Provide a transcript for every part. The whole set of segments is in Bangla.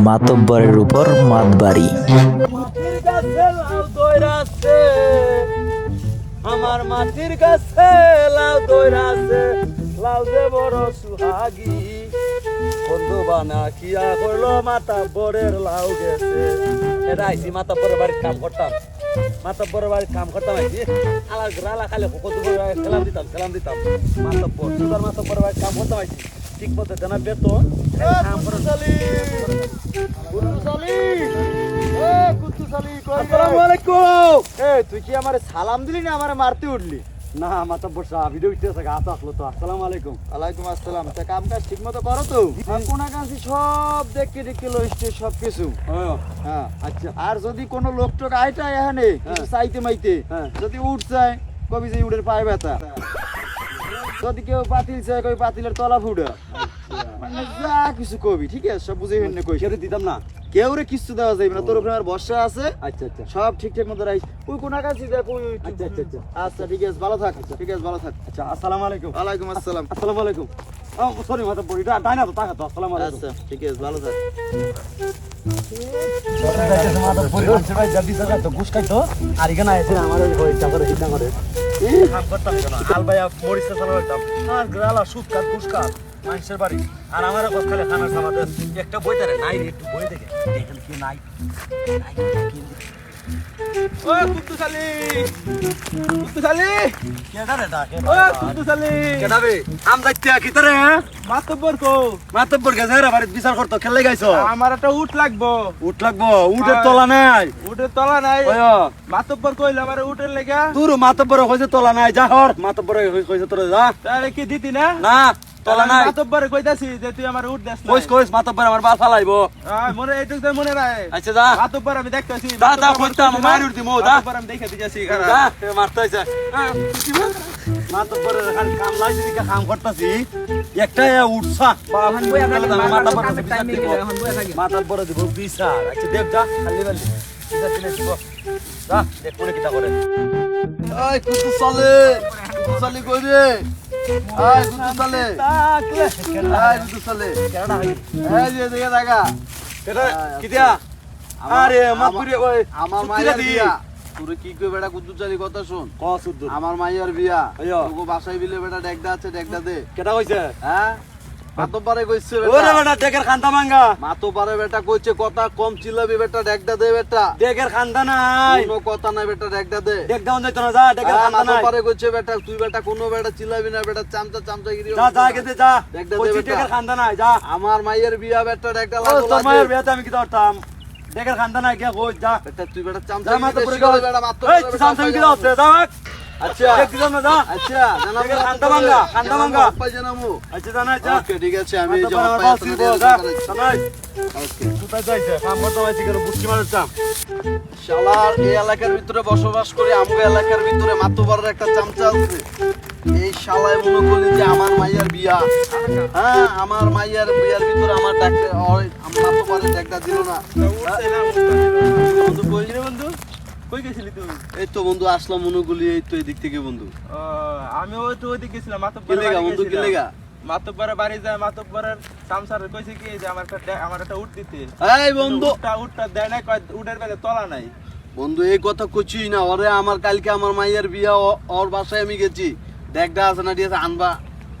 মাতব্বরের উপর মাতবাড়ি। আমার মাটির কাছে লাউ দইরাছে, লাউ যে বড় সুহাগী, বন্ধু বানা কিয়া করলো মাতাব্বরের লাউ গেছে। এটা আইসি মাতাব্বরের বাড়ির কাম করতাম, মাতাব্বরের বাড়ির কাম করতাম আইসি। আলার গ্রালা খালে কত সেলাম দিতাম মাতাব্বর সুগার মাতাব্বরের বাড়ির কাম করতাম আইসি। ঠিক মতো জানা বেতন কাম করে চলি। আসসালামু আলাইকুম। তুই কি আমারে সালাম দিলি না আমারে মারতে উঠলি? না মাতাব্বর সাহেব ভিডিও দিতেছে হাত আসলো তো। আসসালামু আলাইকুম। ওয়ালাইকুম আসসালাম। তা কাম কাজ ঠিক মতো করো তো? কোনা কাছি সব দেখে দেখে লইছে সব কিছু। হ্যাঁ আচ্ছা আর যদি কোনো লোক টোক আইটা এখানে কিছু চাইতে মাইতে, যদি উঠ চায় কবি যে উঠের পায়ে ব্যথা, যদি কেউ পাতিল চায় কবি পাতিলের তলা ফুটা, মানে যা কিছু কবি ঠিক আছে সব বুঝে ফেললে কই সেটা দিতাম না। কেউ রে কিছু দেওয়া যাবে না। তোর উপরে আমার বর্ষা আছে, আচ্ছা আচ্ছা সব ঠিকঠাক মতো রাখিস। ওই কোনা কাছি দেখ ওই আচ্ছা আচ্ছা আচ্ছা আচ্ছা ঠিক আছে ভালো থাক। ঠিক আছে ভালো থাক। আচ্ছা আসসালামু আলাইকুম। ওয়ালাইকুম আসসালাম। আসসালামু আলাইকুম। সরি মাতাব্বর এটা তাই না তো টাকা তো। আসসালামু আলাইকুম। আচ্ছা ঠিক আছে ভালো থাক। আর এখানে আছে আমার ওই চাকরি হিসাব করে কাম করতাম কেন হাল ভাইয়া মরিচা চালাতাম আর গ্রালা সুদ কাট ঘুষ কাট মানুষের বাড়ি আর আমার খালে খানা খাওয়াতে একটা বই তারে নাই রে একটু বই দেখে দেখেন কি নাই ও কুত্তুশালী কেডা রে ডাকে ও কুত্তুশালী কেডা বে আম যাইতে কি তারে মাতব্বর গেছে রে বাড়ি বিচার করতে খেলে গাইছো আমার একটা উট লাগবো। উঠ লাগবো উঠের তলা নাই উটের তলা নাই। ওই মাতব্বর কইল আমার উটের লেগা। তোর মাতব্বর কইছে তলা নাই যা হর মাতব্বর কইছে তোর যা তাহলে কি দিতি না? না তলা নাই মাতব্বরে কইতাছি যে তুই আমার উট দেস না। কইস মাতব্বর আমার বাল ফালাইবো মনে এইটুক তো মনে নাই। আচ্ছা যা মাতব্বর আমি দেখতাছি। যা কইতাম মারি উঠতি মো যা মাতব্বর আমি দেখে দিতেছি। যা মারতাইছে মাতব্বর খালি কাম লাইছি দিকে কাম করতাছি একটা উঠছা মাতব্বর দিব বিচার আচ্ছা দেখ যা খালি বালি বিচার দিলে দিব যা দেখ কোনে কিটা করে ওই কুতু চলে কই রে? আয় কুতু চলে, আয় কুতু চলে। কেডা হই এই যে দেখে দেখা কেডা কিটা আরে মাতপুরি ওই আমার মায়ের বিয়া। তোরে কি কই বেটা কুতু চলি কথা শুন। ক সুদ্দ আমার মায়ের বিয়া। আইয়ো। তোকে বাসায় বিলে বেটা ডেকদা আছে ডেকদা দে। কেডা কইছে হ্যাঁ মাতব্বরে কইছে ওরে বেটা। বেটা দেখের খান্দা মাঙ্গা মাতব্বরে বেটা কইছে কথা কম চিল্লাবি বেটা ডেকদা দে বেটা। দেখের খান্দা নাই কোনো কথা নাই বেটা ডেকদা দে। দেখ দাও যাইতো না যা দেখের খান্দা নাই মাতব্বরে কইছে বেটা তুই বেটা কোনো বেটা চিল্লাবি না বেটা চামচাগিরি। যা যা গেতে যা দেখ দে ওই বেটা। দেখের খান্দা নাই যা আমার মায়ের বিয়া বেটা ডেকদা ও লাগো তোর মায়ের বিয়াতে আমি কি করতাম দেখের খান্দা নাই কে কই যা বেটা তুই বেটা যা চামচাগিরি মাতপুরি বেশি করে বেটা এই মাতব্বরে সামসাম কি দাও যা আচ্ছা দেখ দিলাম না যা আচ্ছা জানাবো দেখের খান্দা ভাঙ্গা খান্দা ভাঙ্গা পাই জানাবো। আচ্ছা জানা যা ওকে ঠিক আছে আমি এই মাতব্বর আমার জমা বাস পাই দিব যা জানাই ওকে কোথায় যাইছে কাম করতে হইছে কেন বুঝকি মারতাম শালার এই এলাকার ভিতরে বসবাস করে আমগো এলাকার ভিতরে মাতব্বরের একটা চামচা আছে। এই শালায় মনে করলি যে আমার মাইয়ার বিয়া, হ্যাঁ আমার মাইয়ার বিয়ার ভিতরে আমার ডাক্তার মাতব্বরের ডাক্তার দিল না। বন্ধু কই রে বন্ধু? কই গেছিলি তুই? এই তো বন্ধু আসলাম মনুগুলি এই তো এদিক থেকে বন্ধু। আমি ওই তো ওইদিকে গেছিলাম। কি মাতব্বরের লেগা বাড়ি বন্ধু কি গেছিলাম। লেগা? মাতব্বরের বাড়ি যায় মাতব্বরের সামসার কইছে কি যে আমার একটা উট দিতে। এই বন্ধু উটটা দেয় না, কয় উটের বেলে তলা নাই। বন্ধু এই কথা কইছিস না ওরে আমার কালকে আমার মাইয়ার বিয়া ওর বাসায় আমি গেছি দেখডা আছে না ঠিক আছে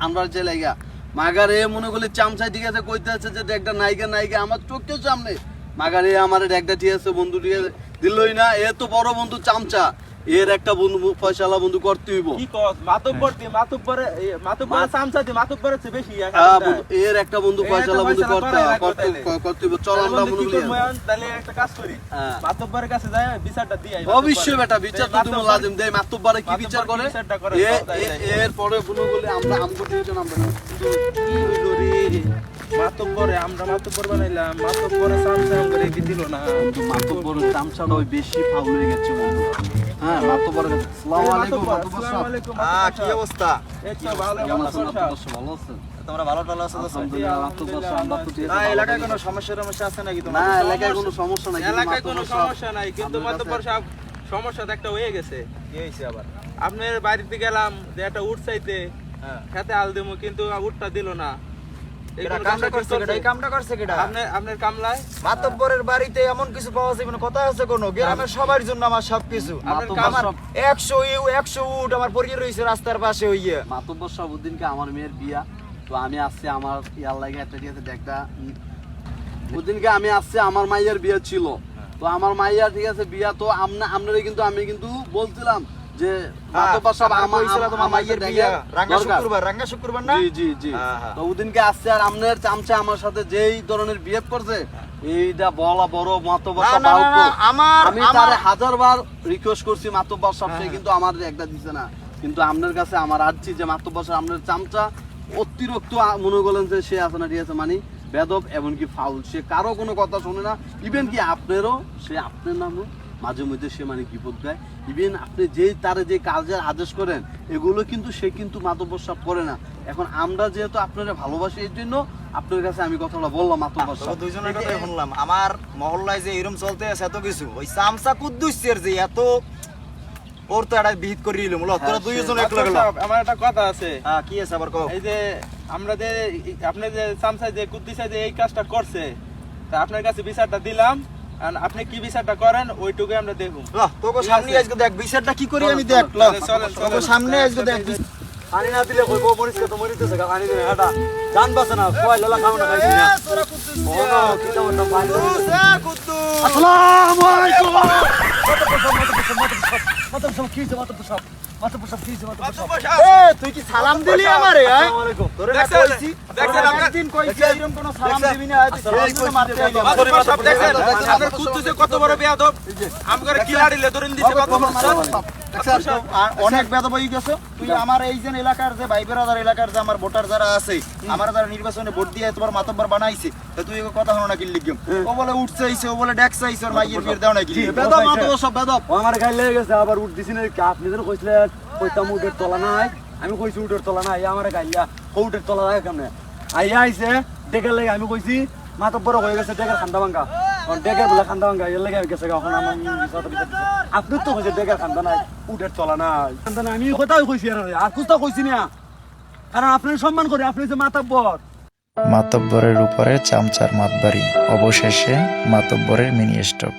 আনবার চাই লাগা মাগার এ মনে করলে চামচাই ঠিক আছে কইতে আছে যে দেখডা নাইকা আমার চোখের সামনে মাগার এ আমার দেখডা ঠিক আছে বন্ধু ঠিক আছে দিলই না। এ তো বড় বন্ধু চামচা, এর একটা বন্ধু ফয়সালা বন্ধু করতে হইব। কি কস মাতব্বর দি মাতব্বরের সামসা দি মাতব্বরের চেয়ে বেশি এর একটা বন্ধু ফয়সালা বন্ধু করতে হইব। চল আমরা বন্ধু তাহলে একটা কাজ করি, মাতব্বরের কাছে যায় বিচারটা দিই। অবশ্যই বেটা বিচার তো তুমি লাজিম দেই মাতব্বরে কি বিচার করে এর পরে বন্ধু বলে আমরা আমগো দুইজন আমরা মাতব্বরে আমরা মাতব্বর বানাইলাম, মাতব্বরে সামসাম করে কি দিল না। মাতব্বরের চামচাটা ওই বেশি ফাউল হয়ে গেছে বন্ধু। হ্যাঁ মাতব্বরের আসসালামু আলাইকুম মাতব্বর সাহেব। কি অবস্থা এই তো ভালো কেমন আছেন মাতব্বর সাহেব। মাতব্বর সাহেব? ভালো আছেন? তোমরা ভালো টালো আছো তো আলহামদুলিল্লাহ মাতব্বর সাহেব আমরা তো ঠিক না আছে। এলাকায় কোনো সমস্যা আছে নাকি না তোমার এলাকায় কোনো সমস্যা নাই। এলাকায় কোনো সমস্যা নাই, কিন্তু আপনার মাতব্বর সাহেব সমস্যা তো একটা হয়ে গেছে। কি হইছে আবার আপনার বাড়িতে গেলাম যে একটা উট চাইতে, হ্যাঁ খেতে আল দেবো, কিন্তু উটটা দিল না। এটা কামটা করছে কেডা? এই কামটা করছে কেডা? আপনার কামলায় মাতব্বরের বাড়িতে এমন কিছু পাওয়া যাবে না, কথা আছে কোনো? গ্রামের সবার জন্য আমার সবকিছু। আমার 100 উট আমার পরিয়ে রয়েছে রাস্তার পাশে হইয়া। মাতব্বর সাহেব আমার মেয়ের বিয়া, তো আমি আসছি আমার ইয়ার লাগে একটা ঠিক আছে একটা ওদিনকে আমি আসছি আমার মাইয়ের বিয়ে ছিল, তো আমার মাইয়ার ঠিক আছে বিয়া, তো আপনারা কিন্তু আমি কিন্তু বলছিলাম যে মাতব্বর সাহেব তোমার মাইয়ের বিয়া রাঙ্গা শুক্রবার না? জি জি জি। তো ওদিনকে আসছে আর আপনার চামচা আমার সাথে যেই ধরনের বিহেভ করছে, এইটা বলা বড় মাতব্বর সাহেব আমি তারে 1000 বার রিকোয়েস্ট করছি মাতব্বর সাহেব, সে কিন্তু আমার একটা দিছে না। কিন্তু আপনার কাছে আমার আর্জি যে মাতব্বর সাহেব আপনার চামচা অতিরিক্ত মনে করলেন যে সে আছে না ঠিক আছে মানে বেদব এমনকি ফাউল, সে কারো কোনো কথা শোনে না। ইভেন কি আপনারও সে আপনার নামও মাঝে মধ্যে সে মানে বিপদ গায়। ইভেন আপনি যেই তারে যে কাজের আদেশ করেন এগুলো কিন্তু সে কিন্তু মাতব্বর সাহেব করে না। এখন আমরা যেহেতু আপনারা ভালোবাসি এই জন্য আপনার কাছে আমি কথাটা বললাম মাতব্বর সাহেব। দুইজনের কথাই শুনলাম। আমার মহল্লায় যে এরকম চলতে আছে এত কিছু, ওই চামচা কুদ্দুসের যে এত ওর তো একটা বিহিত করে দিলাম। তোরা দুইজন একলা গেল। আমার একটা কথা আছে। হ্যাঁ, কি আছে আবার কও? এই যে আমরা যে আপনি যে সামসাই যে কুদ্দিসা যে এই কাজটা করছে, তা আপনার কাছে বিচারটা দিলাম, আর আপনি কি বিচারটা করেন ওইটুকু আমরা দেখুন। তোকে সামনে আজকে দেখ বিচারটা কি করি আমি দেখ। তোকে সামনে আজকে দেখ। পানি না দিলে কইবো মরিচকে তো মরিতেছে পানি দিলে হাটা জান বাসে না কয় ললা খাও না খাইছি না তোরা কুদ্দুস ও না কি তো না পানি কুদ্দুস। আসসালামু আলাইকুম তুই কি সালাম দিলি আমারে? আসসালামু আলাইকুম তোরে না কইছি, একদিন কইছি এরকম কোন সালাম দিবি না। তুই সালাম করে মারতে আইলি। মাতব্বর সাহেব দেখেন আপনার কুদ্দুসে কত বড় বেয়াদব, আমগরে কি লাড়িলে ধরেন দিছে কত বড় আর অনেক বেদব হয়ে গেছে। তুই আমার এই যে এলাকার যে ভাই বেরাদার এলাকার যে আমার ভোটার যারা আছে, আমার যারা নির্বাচনে ভোট দিয়ে তোমার মাতব্বর বানাইছে, তা তুই এগো কথা হলো না কি লিখম? ও বলে উঠছে আইছে, ও বলে ডেক্স আইছে, ওর মাইয়ের বিয়ের দাও না কি বেদব মাতব্বর সাহেব বেদব। ও আমার গায়ে লেগে গেছে আবার উঠ দিছি না। আপনি যেন কইছিলেন কইতাম উঠের তলা নাই, আমি কইছি উঠের তলা নাই, আমার গাইয়া উঠের তলা লাগে কেমনে আইয়া আইছে ডেকের লেগে। আমি কইছি মাতব্বর হয়ে গেছে ডেকের খান্দা ভাঙ্গা, ডেকের বলে খান্দা ভাঙ্গা এর লেগে গেছে। এখন আমার আপনি তো কইছে ডেকের খান্দা নাই, উঠের তলা নাই, খান্দা নাই। আমি কথাই কইছি আর কুস্তা কইছি না, কারণ আপনার সম্মান করে, আপনি যে মাতব্বর। মাতব্বরের উপরে চামচার মাতবাড়ি, অবশেষে মাতব্বরের মিনি স্টক।